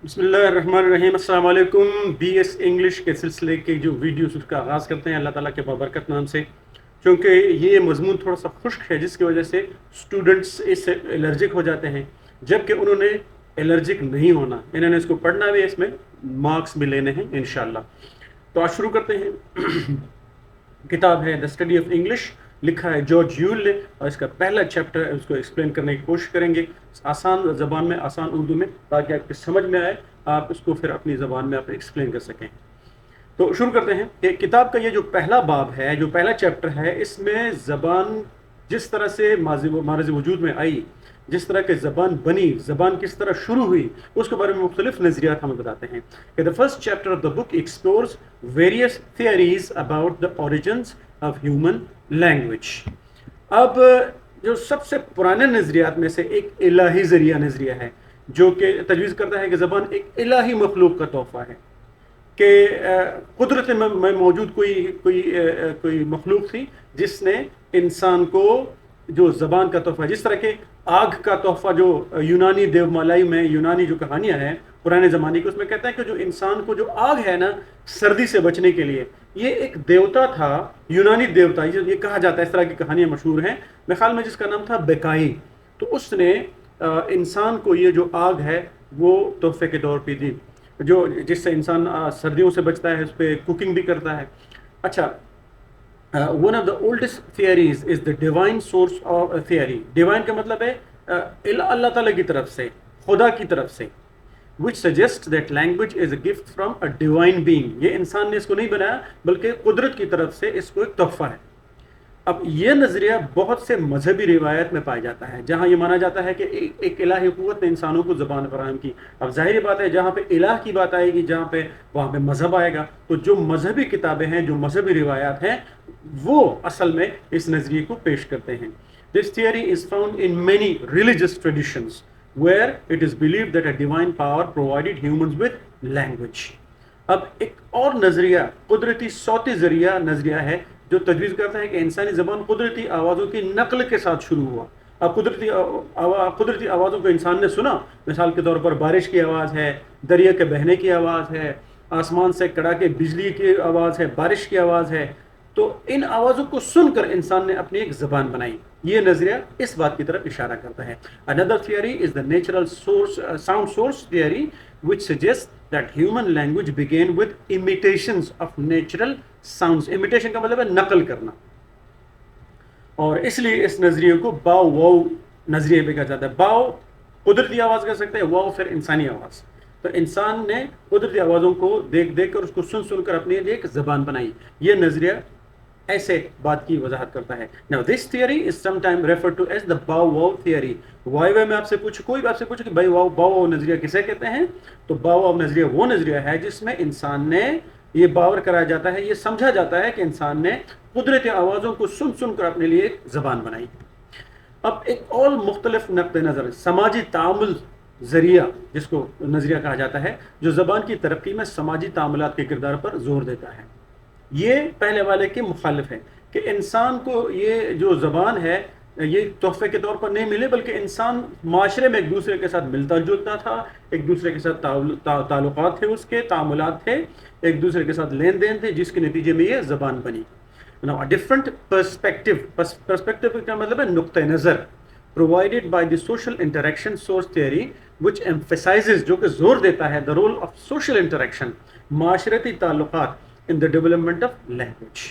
بسم اللہ الرحمن الرحیم، السلام علیکم۔ بی ایس انگلش کے سلسلے کے جو ویڈیوز اس کا آغاز کرتے ہیں اللہ تعالیٰ کے بابرکت نام سے، چونکہ یہ مضمون تھوڑا سا خشک ہے جس کی وجہ سے اسٹوڈنٹس اس سے الرجک ہو جاتے ہیں، جبکہ انہوں نے الرجک نہیں ہونا، انہوں نے اس کو پڑھنا بھی، اس میں مارکس بھی لینے ہیں انشاءاللہ۔ تو آج شروع کرتے ہیں۔ کتاب ہے دا اسٹڈی آف انگلش، لکھا ہے جارج یول نے، اور اس کا پہلا چیپٹر ہے، اس کو ایکسپلین کرنے کی کوشش کریں گے آسان زبان میں، آسان اردو میں، تاکہ آپ کی سمجھ میں آئے، آپ اس کو پھر اپنی زبان میں آپ ایکسپلین کر سکیں۔ تو شروع کرتے ہیں کہ کتاب کا یہ جو پہلا باب ہے، جو پہلا چیپٹر ہے، اس میں زبان جس طرح سے ماضی وجود میں آئی، جس طرح کے زبان بنی، زبان کس طرح شروع ہوئی، اس کے بارے میں مختلف نظریات ہمیں بتاتے ہیں کہ the first chapter of the book explores various theories about the origins of human language۔ اب جو سب سے پرانے نظریات میں سے ایک الہی ذریعہ نظریہ ہے، جو کہ تجویز کرتا ہے کہ زبان ایک الہی مخلوق کا تحفہ ہے، کہ قدرت میں موجود کوئی مخلوق تھی جس نے انسان کو جو زبان کا تحفہ، جس طرح کے آگ کا تحفہ جو یونانی دیو مالائی میں، یونانی جو کہانیاں ہیں پرانے زمانے کی، اس میں کہتا ہے کہ جو انسان کو جو آگ ہے نا سردی سے بچنے کے لیے، یہ ایک دیوتا تھا، یونانی دیوتا، یہ کہا جاتا ہے، اس طرح کی کہانیاں مشہور ہیں، میرے خیال میں جس کا نام تھا بیکائی۔ تو اس نے انسان کو یہ جو آگ ہے وہ تحفے کے طور پہ دی، جو جس سے انسان سردیوں سے بچتا ہے، اس پہ کوکنگ بھی کرتا ہے۔ اچھا، one of the oldest theories is the divine source of theory. Divine کا مطلب ہے اللہ تعالیٰ کی طرف سے، خدا کی طرف سے، which suggests that language is a gift from a divine being۔ یہ انسان نے اس کو نہیں بنایا بلکہ قدرت کی طرف سے اس کو ایک تحفہ ہے۔ اب یہ نظریہ بہت سے مذہبی روایت میں پایا جاتا ہے، جہاں یہ مانا جاتا ہے کہ ایک الہی قوت نے انسانوں کو زبان فراہم کی۔ اب ظاہری بات ہے، جہاں پہ الہ کی بات آئے گی، جہاں پہ وہاں پہ مذہب آئے گا، تو جو مذہبی کتابیں ہیں، جو مذہبی روایات ہیں، وہ اصل میں اس نظریے کو پیش کرتے ہیں۔ This theory is found in many religious traditions where it is believed that a divine power provided humans with language۔ اب ایک اور نظریہ قدرتی صوتی ذریعہ نظریہ ہے جو تجویز کرتا ہے کہ انسانی زبان قدرتی آوازوں کی نقل کے ساتھ شروع ہوا۔ اب قدرتی آوازوں کو انسان نے سنا، مثال کے طور پر بارش کی آواز ہے، دریا کے بہنے کی آواز ہے، آسمان سے کڑاکے بجلی کی آواز ہے، بارش کی آواز ہے، تو ان آوازوں کو سن کر انسان نے اپنی ایک زبان بنائی۔ یہ نظریہ اس بات کی طرف اشارہ کرتا ہے۔ Another theory is the natural sound source theory, which suggests that human language began with imitations of natural sounds۔ imitation کا مطلب ہے نقل کرنا، اور اس لیے اس نظریے کو باؤ واؤ نظریے پہ کہا جاتا ہے۔ باؤ قدرتی آواز کہہ سکتے ہیں، واؤ پھر انسانی آواز۔ تو انسان نے قدرتی آوازوں کو دیکھ کر، اس کو سن کر اپنے لیے ایک زبان بنائی۔ یہ نظریہ ایسے بات کی وضاحت کرتا ہے۔ Now this theory is sometimes referred to as the bow wow theory۔ وائی میں آپ سے کوئی بھی آپ سے پوچھے کہ بھائی باؤ واؤ نظریہ کسے کہتے ہیں، تو باؤ واؤ نظریہ وہ نظریہ ہے جس میں انسان نے یہ باور کرایا جاتا ہے، یہ سمجھا جاتا ہے کہ انسان نے قدرتی آوازوں کو سن کر اپنے لیے ایک زبان بنائی۔ اب ایک اور مختلف نقطہ نظر، سماجی تعامل ذریعہ جس کو نظریہ کہا جاتا ہے، جو زبان کی ترقی میں سماجی تعاملات کے کردار پر زور دیتا ہے۔ یہ پہلے والے کے مخالف ہے کہ انسان کو یہ جو زبان ہے یہ تحفے کے طور پر نہیں ملے، بلکہ انسان معاشرے میں ایک دوسرے کے ساتھ ملتا جلتا تھا، ایک دوسرے کے ساتھ تعلقات تھے، اس کے تعاملات تھے، ایک دوسرے کے ساتھ لین دین تھے، جس کے نتیجے میں یہ زبان بنی۔ Now a different perspective کا مطلب ہے نقطہ نظر، provided by the social interaction source theory which emphasizes، جو کہ زور دیتا ہے the role of social interaction، معاشرتی تعلقات in the development of language۔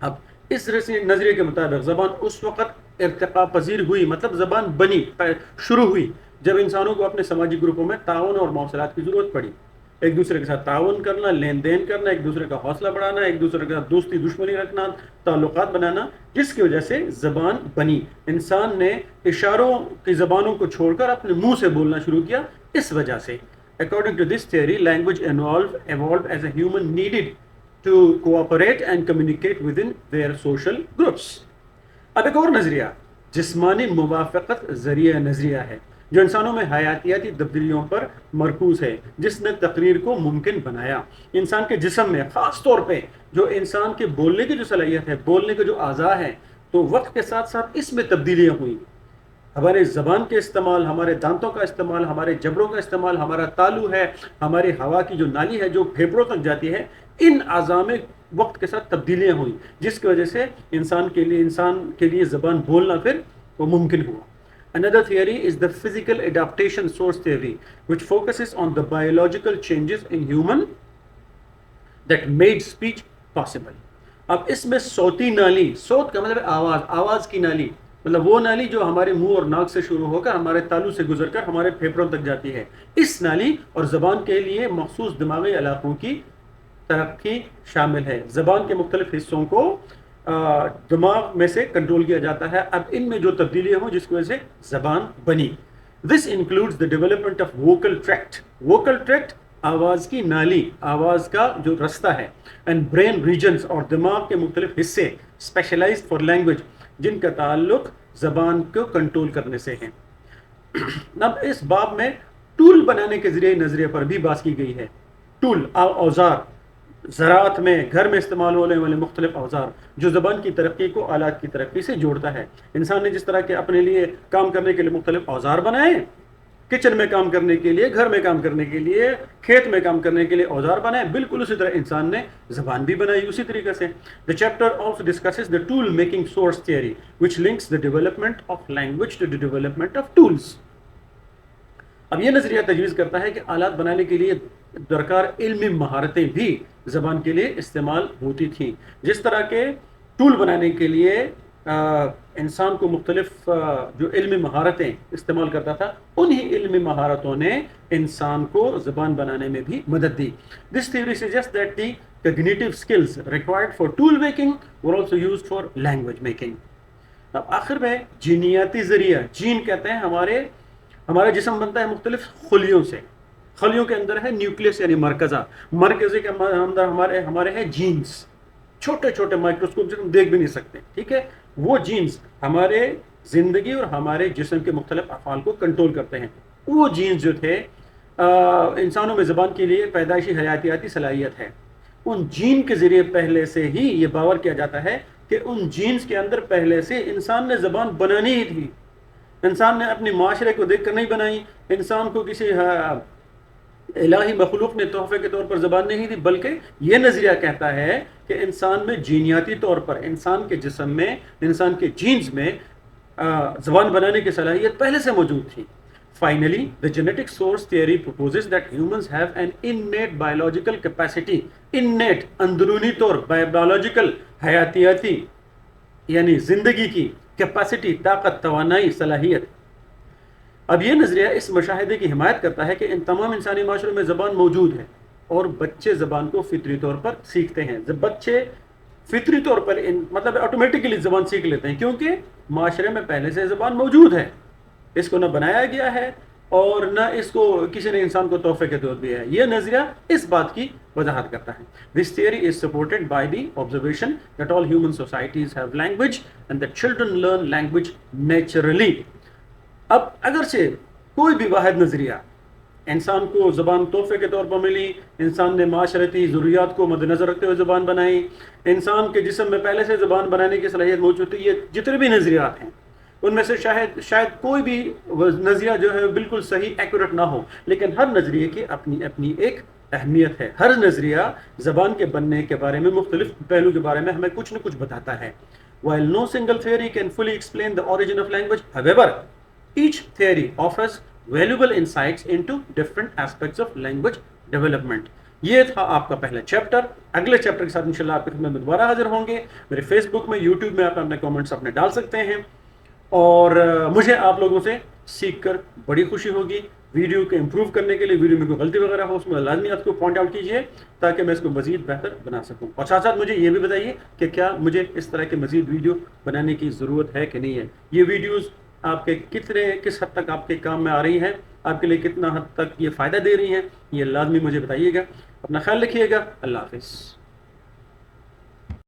اب اس نظریے کے مطابق زبان اس وقت ارتقاء پذیر ہوئی، مطلب زبان بنی، شروع ہوئی، جب انسانوں کو اپنے سماجی گروپوں میں تعاون اور مواصلات کی ضرورت پڑی، ایک دوسرے کے ساتھ تعاون کرنا، لین دین کرنا، ایک دوسرے کا حوصلہ بڑھانا، ایک دوسرے کے ساتھ دوستی دشمنی رکھنا، تعلقات بنانا، جس کی وجہ سے زبان بنی۔ انسان نے اشاروں کی زبانوں کو چھوڑ کر اپنے منہ سے بولنا شروع کیا، اس وجہ سے۔ According to this theory, language evolved as a human needed to cooperate and communicate within their social groups۔ اب ایک اور نظریہ جسمانی موافقت ذریعہ نظریہ ہے، جو انسانوں میں حیاتیاتی تبدیلیوں پر مرکوز ہے، جس نے تقریر کو ممکن بنایا۔ انسان کے جسم میں خاص طور پہ جو انسان کے بولنے کی جو صلاحیت ہے، بولنے کے جو اعضاء ہیں، تو وقت کے ساتھ ساتھ اس میں تبدیلیاں ہوئیں۔ ہمارے زبان کے استعمال، ہمارے دانتوں کا استعمال، ہمارے جبڑوں کا استعمال، ہمارا تالو ہے، ہماری ہوا کی جو نالی ہے جو پھیپھڑوں تک جاتی ہے، ان اعضاء میں وقت کے ساتھ تبدیلیاں ہوئیں جس کی وجہ سے انسان کے لیے زبان بولنا پھر وہ ممکن ہوا. Another theory is the physical adaptation source theory, which focuses on the biological changes in human that made speech possible. اب اس میں صوتی نالی، صوت کا مطلب آواز، آواز کی نالی مطلب وہ نالی جو ہمارے منہ اور ناک سے شروع ہو کر ہمارے تالو سے گزر کر ہمارے پھیپھڑوں تک جاتی ہے. اس نالی اور زبان کے لیے مخصوص دماغی علاقوں کی ترقی شامل ہے. زبان کے مختلف حصوں کو دماغ میں سے کنٹرول کیا جاتا ہے. اب ان میں جو تبدیلیاں ہوں جس کی وجہ سے زبان بنی. This includes the development of vocal tract. Vocal tract آواز کی نالی، آواز کا جو رستہ ہے. اینڈ برین ریجنز اور دماغ کے مختلف حصے اسپیشلائزڈ فار لینگویج جن کا تعلق زبان کو کنٹرول کرنے سے ہیں. اب اس باب میں ٹول بنانے کے ذریعے نظریے پر بھی بات کی گئی ہے. ٹول اوزار، زراعت میں گھر میں استعمال ہونے والے مختلف اوزار جو زبان کی ترقی کو آلات کی ترقی سے جوڑتا ہے. انسان نے جس طرح کے اپنے لیے کام کرنے کے لیے مختلف اوزار بنائے، کچن میں کام کرنے کے لیے، گھر میں کام کرنے کے لیے، کھیت میں کام کرنے کے لیے اوزار بنائے، بالکل اسی طرح انسان نے زبان بھی بنائی اسی طریقے سے. The chapter also discusses the tool making source theory which links the development of language to the development of tools. اب یہ نظریہ تجویز کرتا ہے کہ آلات بنانے کے لیے درکار علمی مہارتیں بھی زبان کے لیے استعمال ہوتی تھیں. جس طرح کے ٹول بنانے کے لیے انسان کو مختلف جو علمی مہارتیں استعمال کرتا تھا، انہی علمی مہارتوں نے انسان کو زبان بنانے میں بھی مدد دی. This theory suggests that the cognitive skills required for tool making were also used for language making. اب آخر میں جینیاتی ذریعہ، جین کہتے ہیں ہمارا جسم بنتا ہے مختلف خلیوں سے. خلیوں کے اندر ہے نیوکلیس یعنی مرکزہ. مرکزے کے اندر ہمارے ہیں جینز، چھوٹے چھوٹے مائکروسکوپ جو ہم دیکھ بھی نہیں سکتے. ٹھیک ہے، وہ جینز ہمارے زندگی اور ہمارے جسم کے مختلف افعال کو کنٹرول کرتے ہیں. وہ جینز جو تھے انسانوں میں زبان کے لیے پیدائشی حیاتیاتی صلاحیت ہے. ان جین کے ذریعے پہلے سے ہی یہ باور کیا جاتا ہے کہ ان جینز کے اندر پہلے سے انسان نے زبان بنانی ہی تھی. انسان نے اپنی معاشرے کو دیکھ کر نہیں بنائی، انسان کو کسی الہی مخلوق نے تحفے کے طور پر زبان نہیں دی، بلکہ یہ نظریہ کہتا ہے کہ انسان میں جینیاتی طور پر، انسان کے جسم میں، انسان کے جینز میں زبان بنانے کی صلاحیت پہلے سے موجود تھی. Finally, the genetic source theory proposes that humans have an innate biological capacity. Innate اندرونی طور، biological حیاتیاتی یعنی زندگی کی کیپیسٹی، طاقت، توانائی، صلاحیت. اب یہ نظریہ اس مشاہدے کی حمایت کرتا ہے کہ ان تمام انسانی معاشروں میں زبان موجود ہے اور بچے زبان کو فطری طور پر سیکھتے ہیں. جب بچے فطری طور پر مطلب آٹومیٹکلی زبان سیکھ لیتے ہیں کیونکہ معاشرے میں پہلے سے زبان موجود ہے. اس کو نہ بنایا گیا ہے اور نہ اس کو کسی نے انسان کو تحفے کے طور دیا ہے. یہ نظریہ اس بات کی وضاحت کرتا ہے. This theory is supported by the observation that all human societies have language and that children learn language naturally. اب اگرچہ کوئی بھی واحد نظریہ انسان کو زبان تحفے کے طور پر ملی، انسان نے معاشرتی ضروریات کو مد نظر رکھتے ہوئے زبان بنائی، انسان کے جسم میں پہلے سے زبان بنانے کی صلاحیت موجود تھی، یہ جتنے بھی نظریات ہیں ان میں سے شاید کوئی بھی نظریہ جو ہے بالکل صحیح ایکوریٹ نہ ہو، لیکن ہر نظریے کی اپنی اپنی ایک اہمیت ہے. ہر نظریہ زبان کے بننے کے بارے میں، مختلف پہلو کے بارے میں ہمیں کچھ نہ کچھ بتاتا ہے. While no single theory can fully explain the origin of language, however, each theory offers valuable insights into different aspects of language development. یہ تھا آپ کا پہلا چیپٹر. اگلے چیپٹر کے ساتھ انشاءاللہ آپ کی خدمت میں دوبارہ حاضر ہوں گے. میرے فیس بک میں، یوٹیوب میں آپ اپنے کامنٹس اپنے ڈال سکتے ہیں اور مجھے آپ لوگوں سے سیکھ کر بڑی خوشی ہوگی. ویڈیو کو امپروو کرنے کے لیے ویڈیو میں کوئی غلطی وغیرہ ہو اس میں لازمی آپ کو پوائنٹ آؤٹ کیجیے تاکہ میں اس کو مزید بہتر بنا سکوں. اور ساتھ ساتھ مجھے یہ بھی بتائیے کہ کیا مجھے اس طرح کے مزید ویڈیو بنانے کی ضرورت ہے کہ نہیں ہے. یہ ویڈیوز آپ کے کس حد تک آپ کے کام میں آ رہی ہیں، آپ کے لیے کتنا حد تک یہ فائدہ دے رہی ہیں، یہ لازمی مجھے بتائیے گا. اپنا خیال رکھیے گا. اللہ حافظ.